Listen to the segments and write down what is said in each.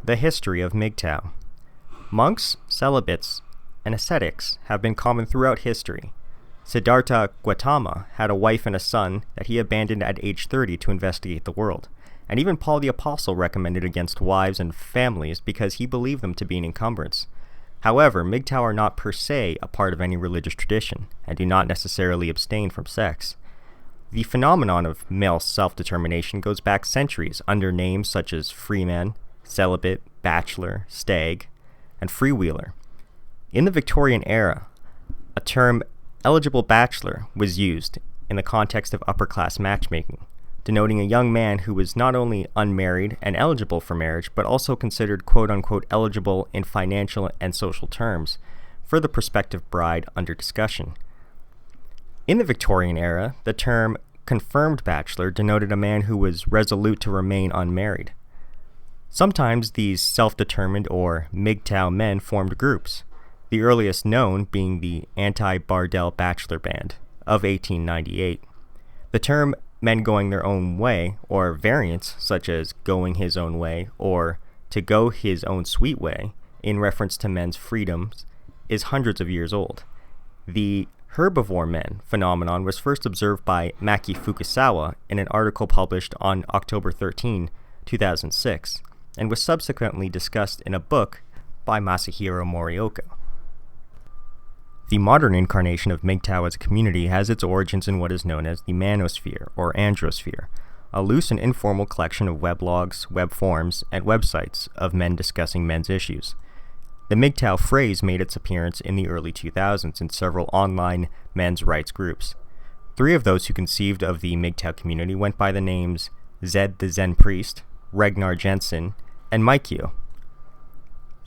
The history of MGTOW. Monks, celibates, and ascetics have been common throughout history. Siddhartha Gautama had a wife and a son that he abandoned at age 30 to investigate the world, and even Paul the Apostle recommended against wives and families because he believed them to be an encumbrance. However, MGTOW are not per se a part of any religious tradition, and do not necessarily abstain from sex. The phenomenon of male self-determination goes back centuries under names such as freeman, celibate, bachelor, stag, and freewheeler. In the Victorian era, a term eligible bachelor was used in the context of upper-class matchmaking, denoting a young man who was not only unmarried and eligible for marriage, but also considered quote-unquote eligible in financial and social terms for the prospective bride under discussion. In the Victorian era, the term confirmed bachelor denoted a man who was resolute to remain unmarried. Sometimes these self-determined or MGTOW men formed groups, the earliest known being the Anti-Bardell Bachelor Band of 1898. The term men going their own way, or variants such as going his own way or to go his own sweet way, in reference to men's freedoms, is hundreds of years old. The herbivore men phenomenon was first observed by Maki Fukusawa in an article published on October 13, 2006, and was subsequently discussed in a book by Masahiro Morioka. The modern incarnation of MGTOW as a community has its origins in what is known as the manosphere or androsphere, a loose and informal collection of weblogs, web forums, and websites of men discussing men's issues. The MGTOW phrase made its appearance in the early 2000s in several online men's rights groups. Three of those who conceived of the MGTOW community went by the names Zed the Zen Priest, Ragnar Jensen, and Mikio.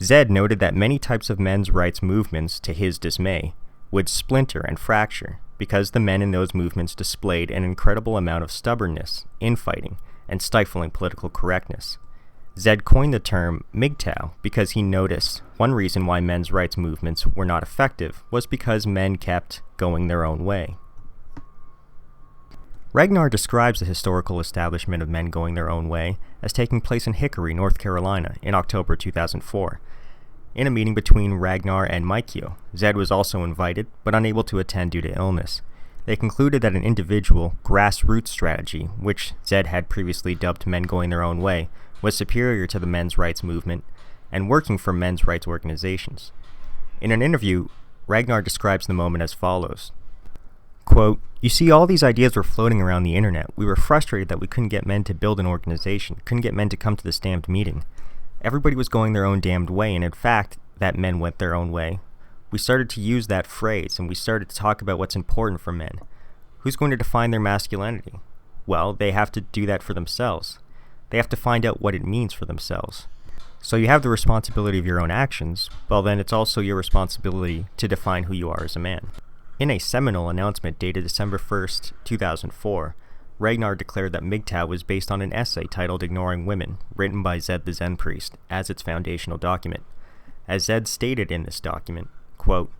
Zed noted that many types of men's rights movements, to his dismay, would splinter and fracture because the men in those movements displayed an incredible amount of stubbornness, infighting, and stifling political correctness. Zed coined the term MGTOW because he noticed one reason why men's rights movements were not effective was because men kept going their own way. Ragnar describes the historical establishment of men going their own way as taking place in Hickory, North Carolina, in October 2004. In a meeting between Ragnar and Mikio, Zed was also invited, but unable to attend due to illness. They concluded that an individual, grassroots strategy, which Zed had previously dubbed men going their own way, was superior to the men's rights movement and working for men's rights organizations. In an interview, Ragnar describes the moment as follows. Quote, "You see, all these ideas were floating around the internet. We were frustrated that we couldn't get men to build an organization, couldn't get men to come to this damned meeting. Everybody was going their own damned way, and in fact, that men went their own way. We started to use that phrase, and we started to talk about what's important for men. Who's going to define their masculinity? Well, they have to do that for themselves. They have to find out what it means for themselves. So you have the responsibility of your own actions, well then it's also your responsibility to define who you are as a man." In a seminal announcement dated December 1st, 2004, Ragnar declared that MGTOW was based on an essay titled Ignoring Women, written by Zed the Zen Priest, as its foundational document. As Zed stated in this document, quote,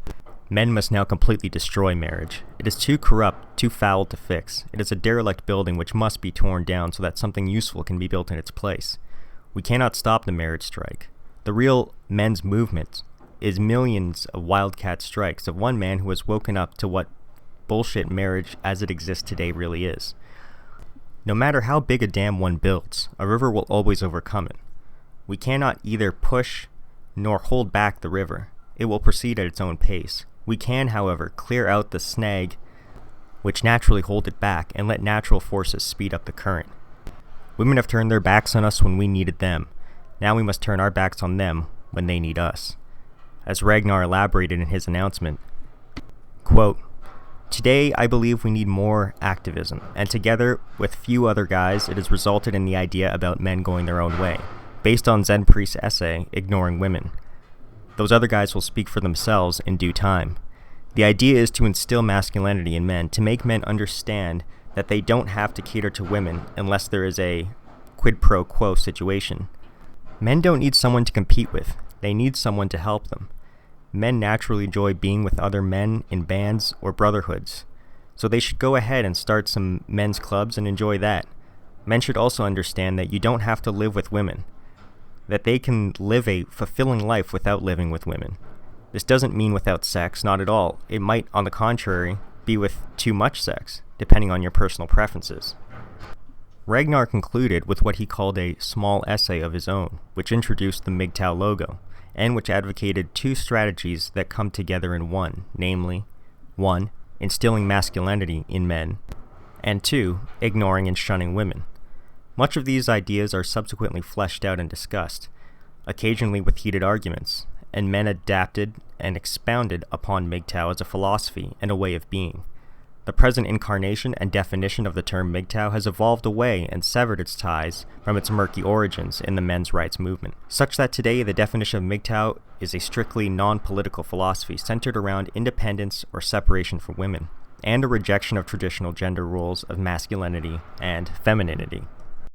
"Men must now completely destroy marriage. It is too corrupt, too foul to fix. It is a derelict building which must be torn down so that something useful can be built in its place. We cannot stop the marriage strike. The real men's movement is millions of wildcat strikes of one man who has woken up to what bullshit marriage as it exists today really is. No matter how big a dam one builds, a river will always overcome it. We cannot either push nor hold back the river. It will proceed at its own pace. We can, however, clear out the snag which naturally hold it back and let natural forces speed up the current. Women have turned their backs on us when we needed them. Now we must turn our backs on them when they need us." As Ragnar elaborated in his announcement, quote, "Today I believe we need more activism, and together with few other guys it has resulted in the idea about men going their own way, based on Zen Priest's essay, Ignoring Women. Those other guys will speak for themselves in due time. The idea is to instill masculinity in men, to make men understand that they don't have to cater to women unless there is a quid pro quo situation. Men don't need someone to compete with, they need someone to help them. Men naturally enjoy being with other men in bands or brotherhoods, so they should go ahead and start some men's clubs and enjoy that. Men should also understand that you don't have to live with women. that they can live a fulfilling life without living with women. This doesn't mean without sex, not at all. It might, on the contrary, be with too much sex, depending on your personal preferences. Ragnar concluded with what he called a small essay of his own, which introduced the MGTOW logo, and which advocated two strategies that come together in one, namely, 1. Instilling masculinity in men, and 2. Ignoring and shunning women. Much of these ideas are subsequently fleshed out and discussed, occasionally with heated arguments, and men adapted and expounded upon MGTOW as a philosophy and a way of being. The present incarnation and definition of the term MGTOW has evolved away and severed its ties from its murky origins in the men's rights movement, such that today the definition of MGTOW is a strictly non-political philosophy centered around independence or separation from women, and a rejection of traditional gender roles of masculinity and femininity.